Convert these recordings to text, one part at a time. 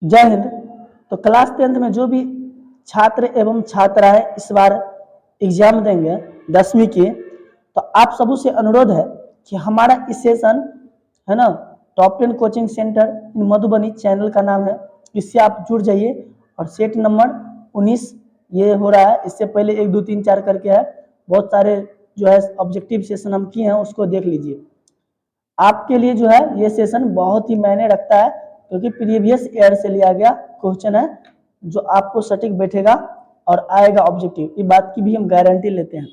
जय हिंद। तो class 10th में जो भी छात्र एवं छात्राएं इस बार एग्जाम देंगे 10वीं के, तो आप सबों से अनुरोध है कि हमारा इस सेशन है ना, टॉप 10 कोचिंग सेंटर इन मधुबनी चैनल का नाम है, इससे आप जुड़ जाइए। और सेट नंबर 19 ये हो रहा है, इससे पहले 1 2 3 4 करके है, बहुत सारे जो है ऑब्जेक्टिव सेशन हम किए हैं, उसको देख लीजिए। आपके लिए जो है ये सेशन बहुत ही मायने रखता है, क्योंकि प्रीवियस ईयर से लिया गया क्वेश्चन है जो आपको सटीक बैठेगा और आएगा ऑब्जेक्टिव, ये बात की भी हम गारंटी लेते हैं।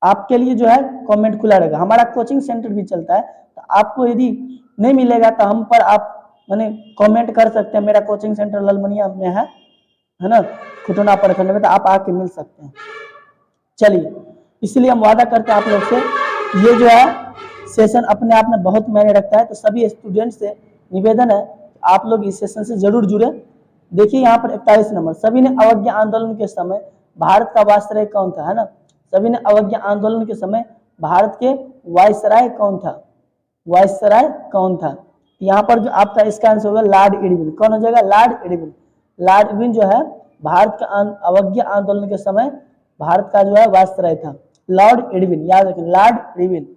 आपके लिए जो है कमेंट खुला रहेगा, हमारा कोचिंग सेंटर भी चलता है, तो आपको यदि नहीं मिलेगा तो हम पर आप माने कमेंट कर सकते हैं, मेरा कोचिंग सेंटर ललमनिया में है ना, खुटना प्रखंड में, तो आप आके मिल सकते हैं। चलिए, इसलिए हम वादा करते हैं आप लोग से, ये जो है सेशन अपने आप में बहुत मायने रखता है, तो सभी स्टूडेंट से निवेदन है आप लोग इस सेशन से जरूर जुड़े। देखिए यहाँ पर 41 नंबर, सभी ने अवज्ञा आंदोलन के समय भारत का वायसराय कौन था, है ना, सभी ने अवज्ञा आंदोलन के समय भारत के वायसराय कौन था, वायसराय कौन था। यहाँ पर जो आपका इसका आंसर होगा लॉर्ड इरविन। कौन हो जाएगा? Lord Irwin. लॉर्ड इरविन जो है भारत का अवज्ञा आंदोलन के समय भारत का जो है वायसराय था, लॉर्ड इरविन, याद रखें, लॉर्ड इरविन।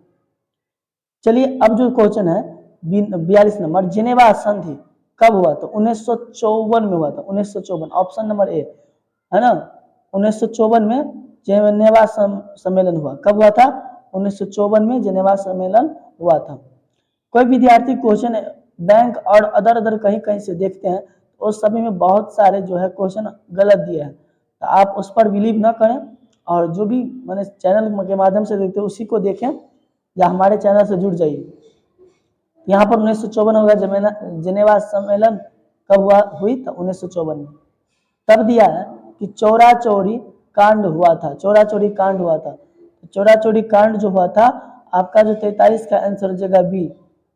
चलिए अब जो क्वेश्चन है 42 नंबर, जिनेवा संधि कब हुआ? तो 1954 में हुआ था, 1954, ऑप्शन नंबर ए, है ना। 1954 में जेनेवा सम्मेलन हुआ। कब हुआ था? 1954 में जेनेवा सम्मेलन हुआ था। कोई विद्यार्थी क्वेश्चन बैंक और अदर कहीं कहीं से देखते हैं, तो उस सभी में बहुत सारे जो है क्वेश्चन गलत दिए हैं, तो आप उस पर बिलीव ना करें, और जो भी मैंने चैनल के माध्यम से देखते हैं उसी को देखें, या हमारे चैनल से जुड़ जाइए। यहाँ पर 1954 होगा, जेनेवा सम्मेलन कब हुई था? 1954 में। तब दिया है कि चौरा चौरी कांड हुआ था, चौरा चौरी कांड हुआ था। चौरा चौरी कांड जो हुआ था, आपका जो 43 का आंसर हो जाएगा बी,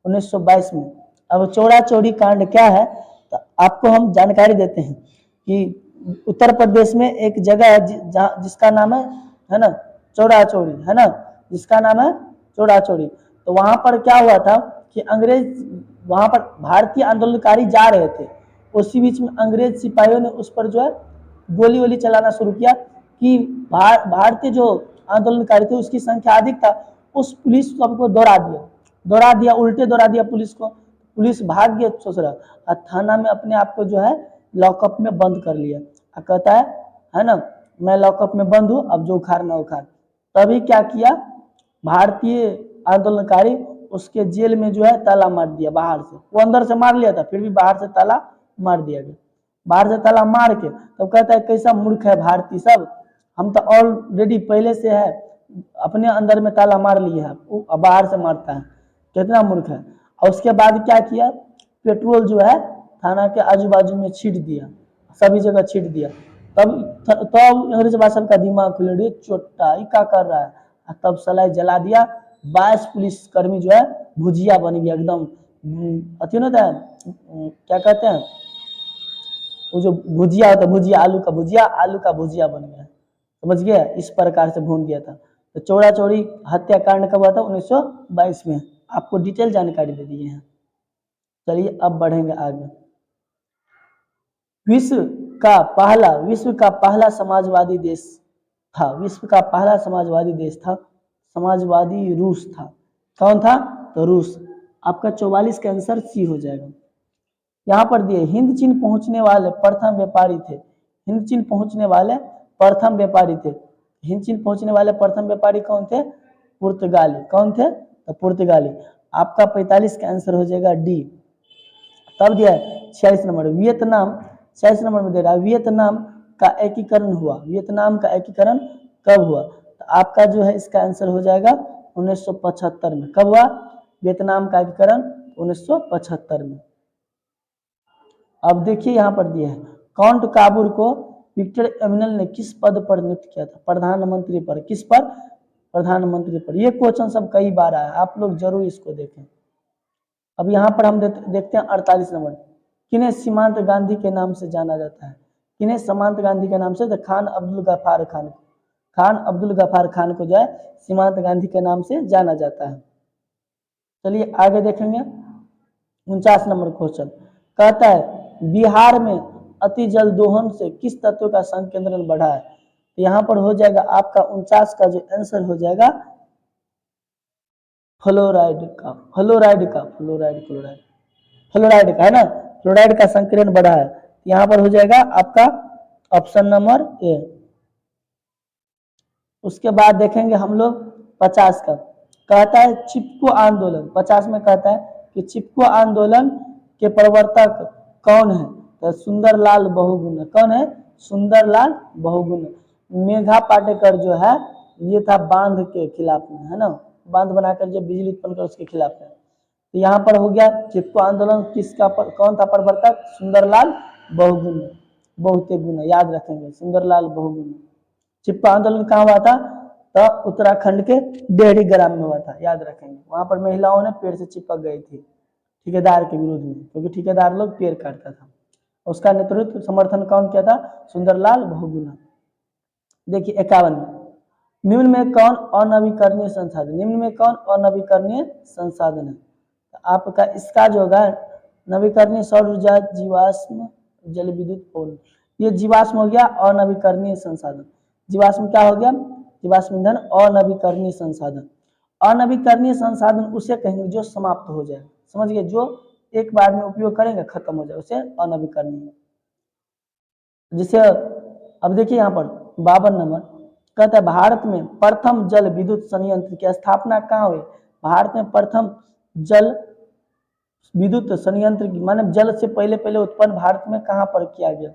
1922 में। अब चौरा चौरी कांड क्या है, तो आपको हम जानकारी देते हैं कि उत्तर प्रदेश में एक जगह है जिसका नाम है ना चौरा चौरी, है ना, जिसका नाम है चौरा चौरी। तो वहां पर क्या हुआ था कि अंग्रेज, वहां पर भारतीय आंदोलनकारी जा रहे थे, उसी बीच में अंग्रेज सिपाहियों ने उस पर जो है गोली वोली चलाना शुरू किया, कि भारतीय जो आंदोलनकारी थे उसकी संख्या अधिक था, उस पुलिस सबको दौड़ा दिया, उल्टे दौड़ा दिया पुलिस को। पुलिस भाग गया ससुरा, और थाना में अपने आप को जो है लॉकअप में बंद कर लिया, कहता है ना, मैं लॉकअप में बंद हूँ, अब जो उखाड़ना उखाड़। तभी क्या किया, भारतीय आंदोलनकारी उसके जेल में जो है ताला मार दिया बाहर से, वो अंदर से मार लिया था, फिर भी बाहर से ताला मार दिया गया। बाहर से ताला मार के तब कहता है कैसा मूर्ख है भारतीय सब, हम तो ऑलरेडी पहले से है अपने अंदर में ताला मार लिया है, वो बाहर से मारता है, कितना मूर्ख है। और उसके बाद क्या किया, पेट्रोल जो है थाना के आजू बाजू में छीट दिया, सभी जगह छीट दिया। तब अंग्रेज भाषा का दिमाग खुले, चोटा क्या कर रहा है, तब सलाई जला दिया। 22 पुलिसकर्मी जो है भुजिया बन गया एकदम, अति होता है क्या कहते हैं वो जो भुजिया होता है, भुजिया, आलू का भुजिया बन गया, समझ गया, इस प्रकार से भून दिया था। तो चौरा चौरी हत्याकांड कब हुआ था? 1922 में। आपको डिटेल जानकारी दे दिए हैं। चलिए अब बढ़ेंगे आगे। विश्व का पहला समाजवादी देश था, विश्व का पहला समाजवादी देश था, समाजवादी रूस था। कौन था? तो रूस। आपका 44 का आंसर सी हो जाएगा। यहाँ पर दिए हिंद चीन पहुंचने वाले प्रथम व्यापारी थे, हिंद चीन पहुंचने वाले प्रथम व्यापारी थे। हिंद चीन पहुंचने वाले प्रथम व्यापारी कौन थे? पुर्तगाली। कौन थे? तो पुर्तगाली। आपका 45 का आंसर हो जाएगा डी। तब दिया है 46 नंबर, वियतनाम, 46 नंबर में दे रहा है वियतनाम का एकीकरण हुआ, वियतनाम का एकीकरण कब हुआ? तो आपका जो है इसका आंसर हो जाएगा 1975 में। कब हुआ वियतनाम का एकीकरण? 1975 में। अब देखिए यहाँ पर दिया है काउंट काबूर को विक्टर एमिनल ने किस पद पर नियुक्त किया था? प्रधानमंत्री पर। किस पर? प्रधानमंत्री पर। ये क्वेश्चन सब कई बार आया, आप लोग जरूर इसको देखें। अब यहाँ पर हम देखते हैं 48 नंबर, किन्हें सीमांत गांधी के नाम से जाना जाता है? किन्हें सीमांत गांधी के नाम से? तो खान अब्दुल गफ्फार खान को, खान अब्दुल गफ्फार खान को जो है सीमांत गांधी के नाम से जाना जाता है। चलिए आगे देखेंगे 49 नंबर क्वेश्चन, कहता है बिहार में अति जल दोहन से किस तत्व का संकेंद्रण बढ़ा है? तो यहाँ पर हो जाएगा आपका 49 का जो आंसर हो जाएगा फ्लोराइड का, फ्लोराइड का, फ्लोराइड फ्लोराइड फ्लोराइड का है ना, फ्लोराइड का संकेंद्रण बढ़ा है। यहाँ पर हो जाएगा आपका ऑप्शन नंबर ए। उसके बाद देखेंगे हम लोग 50 का, कहता है चिपको आंदोलन, 50 में कहता है कि चिपको आंदोलन के प्रवर्तक कौन है? तो सुंदरलाल बहुगुणा। कौन है? सुंदरलाल बहुगुणा। मेघा पाटेकर जो है ये था बांध के खिलाफ में, है ना, बांध बनाकर जो बिजली उत्पन्न कर उसके खिलाफ है। तो यहाँ पर हो गया चिपको आंदोलन किसका कौन था प्रवर्तक? सुंदरलाल बहुगुणा, बहुते गुना, याद रखेंगे सुंदरलाल बहुगुणा। चिपको आंदोलन कहाँ हुआ था? तो उत्तराखंड के डेहरी ग्राम में हुआ था, याद रखेंगे। वहां पर महिलाओं ने पेड़ से चिपक गई थी ठेकेदार के विरोध में, क्योंकि ठेकेदार लोग पेड़ काटता था। उसका नेतृत्व समर्थन कौन किया था? सुंदरलाल बहुगुणा। देखिए 51 में, निम्न में कौन अनवीकरणीय संसाधन, निम्न में कौन अनवीकरणीय संसाधन है? तो आपका इसका जो होगा नवीकरणीय सौर ऊर्जा, जीवाश्म, जल विद्युत, पवन। ये जीवाश्म हो गया अनवीकरणीय संसाधन। जीवाश्म क्या हो गया? जीवाश्म ईंधन अनवीकरणीय संसाधन। अनवीकरणीय संसाधन उसे कहेंगे जो समाप्त हो जाए, समझ गए, जो एक बार में उपयोग करेंगे खत्म हो जाए, उसे अनवीकरणीय। जिसे अब देखिए यहाँ पर 52 नंबर कहता है भारत में प्रथम जल विद्युत संयंत्र की स्थापना कहाँ हुई? भारत में प्रथम जल विद्युत संयंत्र की माने जल से पहले पहले उत्पन्न भारत में कहाँ पर किया गया?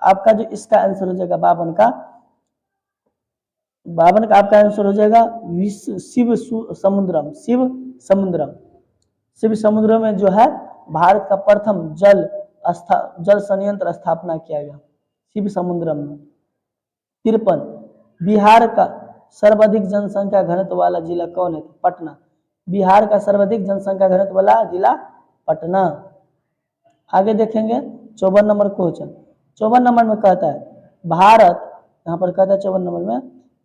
आपका जो इसका आंसर हो जाएगा 52 का आपका आंसर हो जाएगा शिव समुद्रम। शिव समुद्रम, शिव समुद्र में जो है भारत का प्रथम जल संयंत्र स्थापना किया गया शिव समुद्रम में। 53 बिहार का सर्वाधिक जनसंख्या घनत्व वाला जिला कौन है? पटना। बिहार का सर्वाधिक जनसंख्या घनत्व वाला जिला पटना। आगे देखेंगे 54 नंबर क्वेश्चन। 54 नंबर में कहता है भारत, यहाँ पर कहता है 54 नंबर में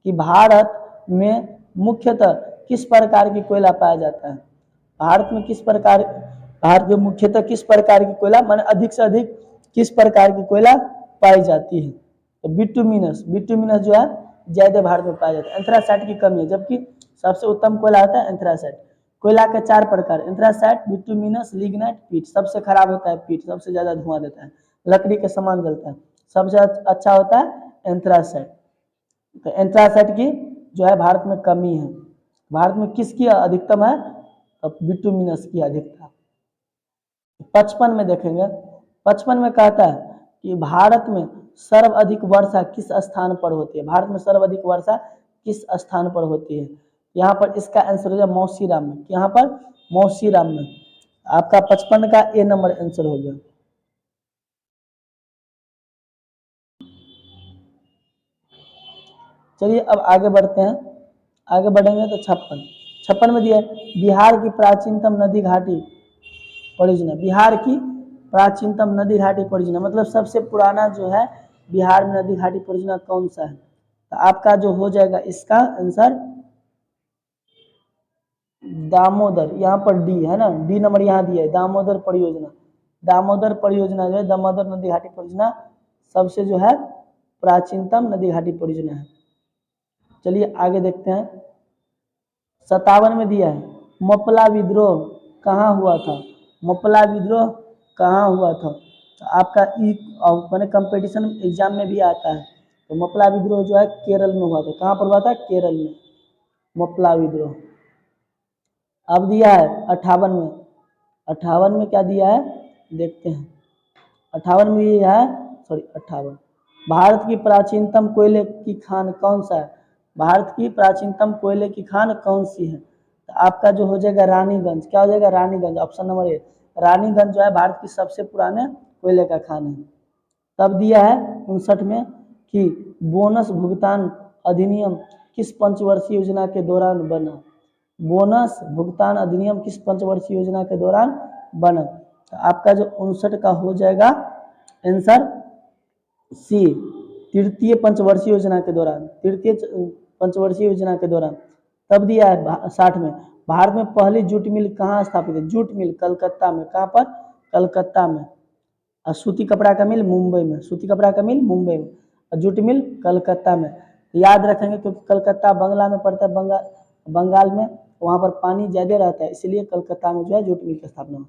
कि भारत में मुख्यतः किस प्रकार की कोयला पाया जाता है? भारत में मुख्यतः किस प्रकार की कोयला माने अधिक से अधिक किस प्रकार की कोयला पाई जाती है? तो बिटुमिनस, बिटुमिनस जो है ज्यादा भारत में पाया जाता है। एंथ्रासाइट की कमी है, जबकि सबसे उत्तम कोयला होता है एंथ्रासाइट। कोयला के 4 प्रकार, एंथ्रासाइट, बिटुमिनस, लिग्नाइट, पीट। सबसे खराब होता है पीट, सबसे ज्यादा धुआं देता है, लकड़ी के समान जलता है। सबसे अच्छा होता है एंथ्रासाइट। तो एंथ्रासाइट की जो है भारत में कमी है। भारत में किसकी अधिकतम है? तो बिटुमिनस की अधिकता। 55 में देखेंगे, 55 में कहता है कि भारत में सर्वाधिक वर्षा किस स्थान पर होती है? भारत में सर्वाधिक वर्षा किस स्थान पर होती है? यहाँ पर इसका आंसर हो जाए मौसीराम में। यहाँ पर मौसीराम में। आपका 55 का ए नंबर आंसर हो गया। चलिए अब आगे बढ़ते हैं। आगे बढ़ेंगे तो 56 में दिया है बिहार की प्राचीनतम नदी घाटी परियोजना। बिहार की प्राचीनतम नदी घाटी परियोजना मतलब सबसे पुराना जो है बिहार में नदी घाटी परियोजना कौन सा है? तो आपका जो हो जाएगा इसका आंसर दामोदर। यहाँ पर डी है ना, डी नंबर यहाँ दिया है, दामोदर परियोजना। दामोदर परियोजना जो है, दामोदर नदी घाटी परियोजना सबसे जो है प्राचीनतम नदी घाटी परियोजना है। चलिए आगे देखते हैं। 57 में दिया है मपला विद्रोह कहाँ हुआ था? मपला विद्रोह कहाँ हुआ था? तो आपका मैंने कंपटीशन एग्जाम में भी आता है। तो मपला विद्रोह जो है केरल में हुआ था। कहाँ पर हुआ था? केरल में मपला विद्रोह। अब दिया है 58 में, 58 में क्या दिया है देखते हैं। 58 में ये है 58 भारत की प्राचीनतम कोयले की खान कौन सा है? भारत की प्राचीनतम कोयले की खान कौन सी है? तो आपका जो हो जाएगा रानीगंज। क्या हो जाएगा? Raniganj, option number A. Raniganj जो है भारत की सबसे पुराने कोयले का खान है। तब दिया है 59 में कि बोनस भुगतान अधिनियम किस पंचवर्षीय योजना के दौरान बना? बोनस भुगतान अधिनियम किस पंचवर्षीय योजना के दौरान बना? तो आपका जो 59 का हो जाएगा आंसर सी, तृतीय पंचवर्षीय योजना के दौरान। तृतीय पंचवर्षीय योजना के दौरान। तब दिया है 60 में भारत में पहली जूट मिल कहाँ स्थापित है? जूट मिल कलकत्ता में। कहाँ पर? कलकत्ता में। और सूती कपड़ा का मिल मुंबई में, सूती कपड़ा का मिल मुंबई में, और जूट मिल कलकत्ता में। याद रखेंगे क्योंकि कलकत्ता बंगला में पड़ता है, बंगाल में, वहाँ पर पानी ज़्यादा रहता है, इसलिए कलकत्ता में जो है जूट मिल की स्थापना हुई।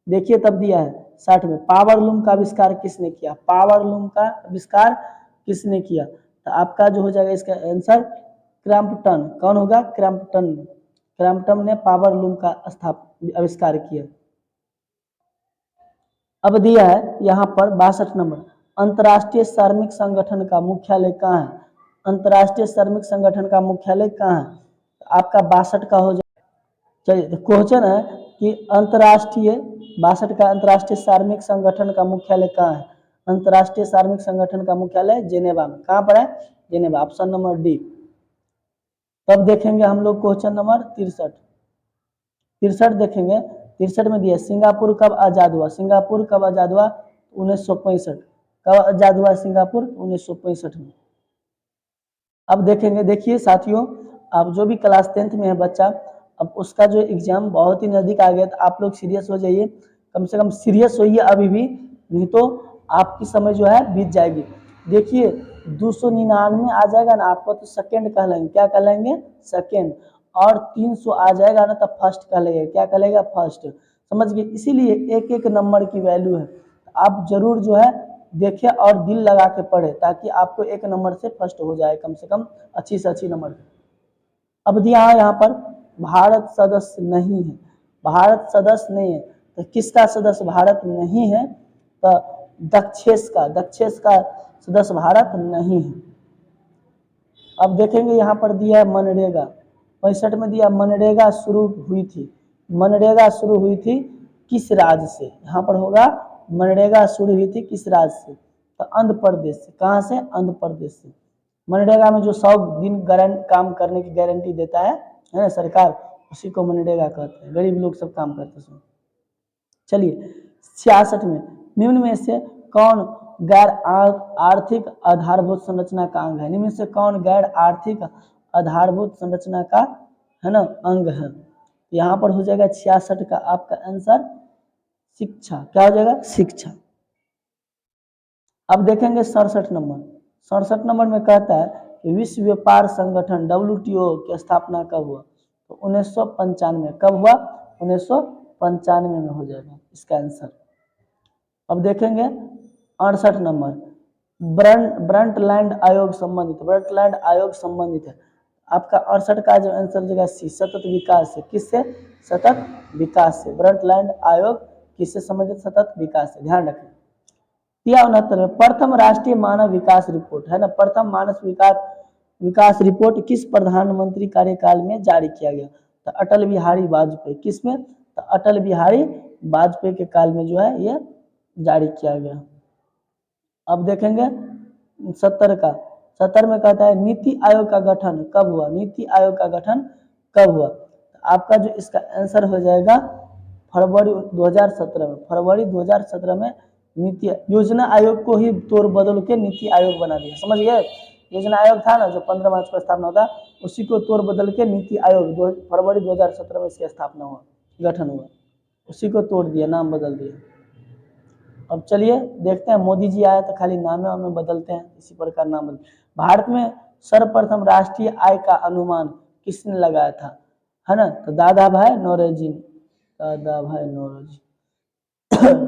देखिए तब दिया है 60 में, पावर लूम का आविष्कार किसने किया? पावर लूम का आविष्कार किसने किया? तो आपका जो हो जाएगा इसका आंसर क्रैम्पटन। कौन होगा? क्रैम्पटन। क्रैम्पटन ने पावर लूम का आविष्कार किया। अब दिया है यहाँ पर 62 नंबर, अंतर्राष्ट्रीय श्रमिक संगठन का मुख्यालय कहाँ है? अंतर्राष्ट्रीय श्रमिक संगठन का मुख्यालय कहाँ है? आपका 62 का हो जाए। चलिए क्वेश्चन है कि अंतर्राष्ट्रीय 62 का अंतर्राष्ट्रीय श्रमिक संगठन का मुख्यालय कहाँ है? अंतर्राष्ट्रीय श्रमिक संगठन का मुख्यालय जेनेवा में। कहाँ पर है? Geneva, option number D. तब देखेंगे हम लोग क्वेश्चन नंबर 63। 63 देखेंगे, 63 में दिया सिंगापुर कब आजाद हुआ? सिंगापुर कब आजाद हुआ? 1965। कब आजाद हुआ सिंगापुर? 1965 में। अब देखेंगे, देखिए साथियों, अब जो भी क्लास 10th में है बच्चा, अब उसका जो एग्जाम बहुत ही नजदीक आ गया, तो आप लोग सीरियस हो जाइए, कम से कम सीरियस होइए अभी भी, नहीं तो आपकी समय जो है बीत जाएगी। देखिए 299 आ जाएगा ना आपको तो सेकंड कहलाएंगे। क्या कहलाएंगे? सेकंड। और 300 आ जाएगा ना तब फर्स्ट कहलाएगा। क्या कहलाएगा? फर्स्ट। समझ गए? इसीलिए एक एक नंबर की वैल्यू है, आप जरूर जो है देखें और दिल लगा के पढ़े, ताकि आपको एक नंबर से फर्स्ट हो जाए, कम से कम अच्छी से अच्छी नंबर। अब दिया है यहाँ पर भारत सदस्य नहीं है, भारत सदस्य नहीं है, तो किसका सदस्य भारत नहीं है? तो दक्षेश का सदस्य भारत नहीं है। अब देखेंगे यहाँ पर दिया है मनरेगा, 65 में दिया मनरेगा शुरू हुई थी, मनरेगा शुरू हुई थी किस राज्य से? यहाँ पर होगा मनरेगा शुरू हुई थी किस राज्य से? तो आंध्र प्रदेश से। कहाँ से? आंध्र प्रदेश से। मनरेगा में जो 100 दिन काम करने की गारंटी देता है ना सरकार, उसी को मनरेगा कहते हैं। गरीब लोग सब काम करते हैं। चलिए 66 में, निम्न में से कौन गैर आर्थिक आधारभूत संरचना का अंग है? निम्न से कौन गैर आर्थिक आधारभूत संरचना का है ना अंग है? यहाँ पर हो जाएगा 66 का आपका आंसर शिक्षा। क्या हो जाएगा? शिक्षा। अब देखेंगे 67 नंबर, 67 नंबर में कहता है कि विश्व व्यापार संगठन WTO की स्थापना कब हुआ? तो 1995। कब हुआ? 1995 में हो जाएगा इसका आंसर। अब देखेंगे 68 नंबर, ब्रंटलैंड आयोग संबंधित, ब्रंटलैंड आयोग संबंधित है। आपका 68 का जो आंसर जगह सी, सतत विकास से। किससे? सतत विकास से। ब्रंटलैंड आयोग किससे संबंधित? सतत विकास से। ध्यान रखें। 69 में प्रथम राष्ट्रीय मानव विकास रिपोर्ट है ना, प्रथम मानव विकास रिपोर्ट किस प्रधानमंत्री कार्यकाल में जारी किया गया? तो अटल बिहारी वाजपेयी। किसमें? तो अटल बिहारी वाजपेयी के काल में जो है ये जारी किया गया। अब देखेंगे 70 का, 70 में कहता है नीति आयोग का गठन कब हुआ? नीति आयोग का गठन कब हुआ? तो आपका जो इसका आंसर हो जाएगा फरवरी 2017 में। फरवरी 2017 में नीति योजना आयोग को ही तोड़ बदल के नीति आयोग बना दिया। समझ गए? योजना आयोग था ना जो 15 मार्च को स्थापना होता, उसी को तोड़ बदल के नीति आयोग फरवरी 2017 में इसकी स्थापना हुआ, गठन हुआ, उसी को तोड़ दिया, नाम बदल दिया। अब चलिए देखते हैं, मोदी जी आए तो खाली नामे वामे बदलते हैं, इसी प्रकार नाम बदल। भारत में सर्वप्रथम राष्ट्रीय आय का अनुमान किसने लगाया था? है ना, तो दादा भाई नौरोजी ने, दादा भाई नौरोजी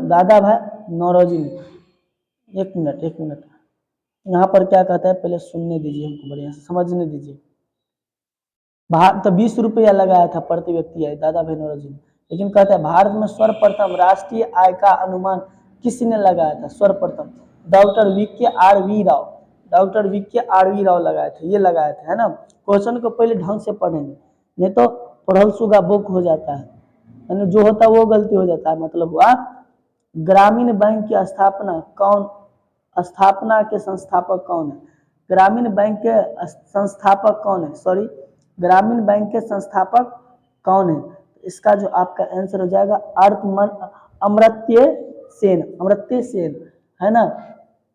दादा भाई नौरोजी ने। एक मिनट यहाँ पर क्या कहता है पहले सुनने दीजिए हमको, बढ़िया से समझने दीजिए। भारत तो 20 रुपया लगाया था प्रति व्यक्ति आय दादा भाई नौरोजी ने, लेकिन कहता है भारत में सर्वप्रथम राष्ट्रीय आय का अनुमान किसने लगाया था? सर्वप्रथम doctor V K R V. Rao, doctor V K R V. Rao लगाए थे, ये लगाए थे, है ना। क्वेश्चन को पहले ढंग से पढ़ेंगे, नहीं तो पढ़ल सुगा बुक हो जाता है, यानी जो होता है वो गलती हो जाता है। मतलब हुआ ग्रामीण बैंक की स्थापना के संस्थापक कौन है? ग्रामीण बैंक के संस्थापक कौन है? सॉरी, ग्रामीण बैंक के संस्थापक कौन है? इसका जो आपका आंसर हो जाएगा अमर्त्य सेन, अमर्त्य सेन, है ना।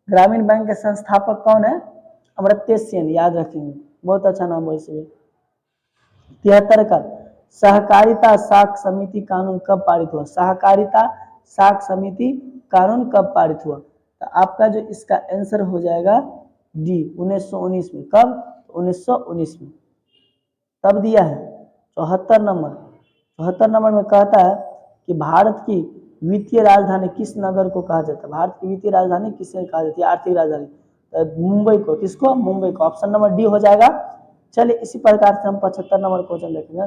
ग्रामीण बैंक के संस्थापक कौन है? अमर्त्य सेन, याद रखेंगे, बहुत अच्छा नाम है इसलिए। 73 का सहकारिता साख समिति कानून कब पारित हुआ? सहकारिता साख समिति कानून कब पारित हुआ? तो आपका जो इसका आंसर हो जाएगा डी 1919 में। कब? 1919 में। तब दिया है 74 नंबर में कहता है कि भारत की वित्तीय राजधानी किस नगर को कहा जाता है? भारत की वित्तीय राजधानी किसे कहा जाती है? आर्थिक राजधानी तो मुंबई को। किसको? मुंबई को। ऑप्शन नंबर डी हो जाएगा। चलिए इसी प्रकार से हम 75 नंबर क्वेश्चन देखेंगे।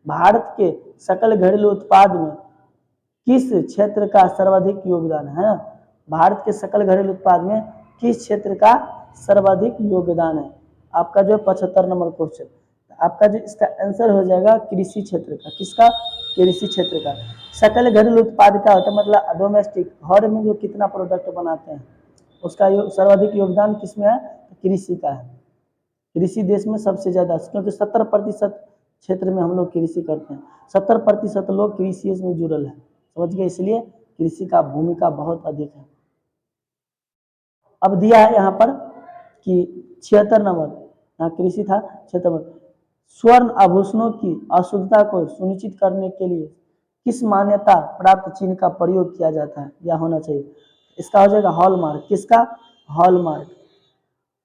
भारत के सकल घरेलू उत्पाद में किस क्षेत्र का सर्वाधिक योगदान है? भारत के सकल घरेलू उत्पाद में किस क्षेत्र का सर्वाधिक योगदान है? आपका जो 75 नंबर क्वेश्चन, आपका जो इसका आंसर हो जाएगा कृषि क्षेत्र का। किसका? कृषि क्षेत्र का। सकल घरेलू उत्पाद का होता है मतलब डोमेस्टिक, घर में जो कितना प्रोडक्ट बनाते हैं उसका सर्वाधिक योगदान किसमें है? कृषि का है। कृषि देश में सबसे ज्यादा, क्योंकि 70% क्षेत्र में हम लोग कृषि करते हैं, 70% लोग कृषि में जुड़ल है, समझ गए, इसलिए कृषि का भूमिका बहुत अधिक है। अब दिया है यहाँ पर कि 76 नंबर, यहाँ कृषि था 76 नंबर, स्वर्ण आभूषणों की अशुद्धता को सुनिश्चित करने के लिए किस मान्यता प्राप्त चिन्ह का प्रयोग किया जाता है या होना चाहिए? इसका हो जाएगा हॉलमार्क। किसका? हॉलमार्क।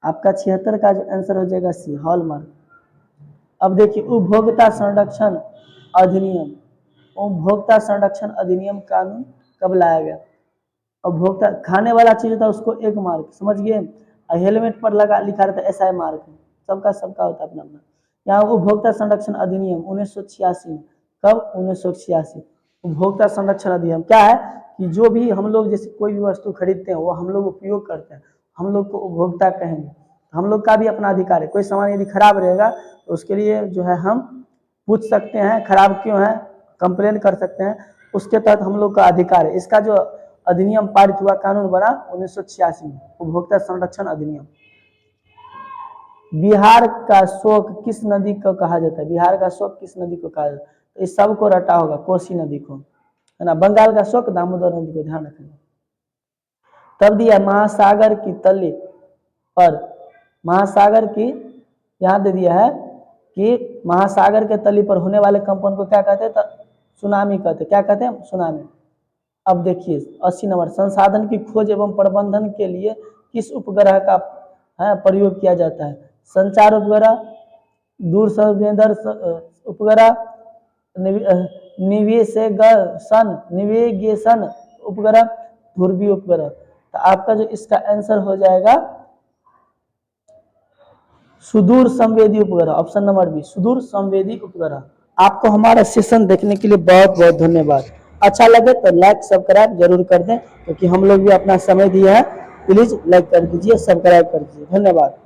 आपका 76 का जो आंसर हो जाएगा सी, हॉलमार्क। अब देखिए उपभोक्ता संरक्षण अधिनियम, उपभोक्ता संरक्षण अधिनियम कानून कब लाया गया? उपभोक्ता खाने वाला चीज था उसको 1 मार्क, समझ गए। हेलमेट पर लगा लिखा रहता है SI मार्क, सबका होता है अपना अपना। यहाँ उपभोक्ता संरक्षण अधिनियम 1986 में। कब? 1986। उपभोक्ता संरक्षण अधिनियम क्या है कि जो भी हम लोग जैसे कोई भी वस्तु खरीदते हैं वो हम लोग उपयोग करते हैं, हम लोग को उपभोक्ता कहेंगे। हम लोग का भी अपना अधिकार है, कोई सामान यदि खराब रहेगा तो उसके लिए जो है हम पूछ सकते हैं खराब क्यों है, कंप्लेन कर सकते हैं, उसके तहत हम लोग का अधिकार है। इसका जो अधिनियम पारित हुआ, कानून बना 1986 में, उपभोक्ता संरक्षण अधिनियम। बिहार का शोक किस नदी को कहा जाता है? बिहार का शोक किस नदी को कहा जाता है? तो इस सब को रटा होगा, कोसी नदी को, है ना। बंगाल का शोक दामोदर नदी को, ध्यान रखेंगे। तब दिया महासागर की तली पर, महासागर की यहाँ दे दिया है कि महासागर के तली पर होने वाले कंपन को क्या कहते हैं? तो सुनामी कहते हैं। क्या कहते हैं? सुनामी। अब देखिए 80 नंबर, संसाधन की खोज एवं प्रबंधन के लिए किस उपग्रह का प्रयोग किया जाता है? संचार उपग्रह, दूर संवेदन उपग्रह, निवेगेशन उपग्रह, ध्रुवीय उपग्रह। तो आपका जो इसका आंसर हो जाएगा सुदूर संवेदी उपग्रह, ऑप्शन नंबर बी, सुदूर संवेदी उपग्रह। आपको हमारा सेशन देखने के लिए बहुत बहुत धन्यवाद। अच्छा लगे तो लाइक सब्सक्राइब जरूर कर दें, क्योंकि हम लोग भी अपना समय दिया है। प्लीज लाइक कर दीजिए, सब्सक्राइब कर दीजिए। धन्यवाद।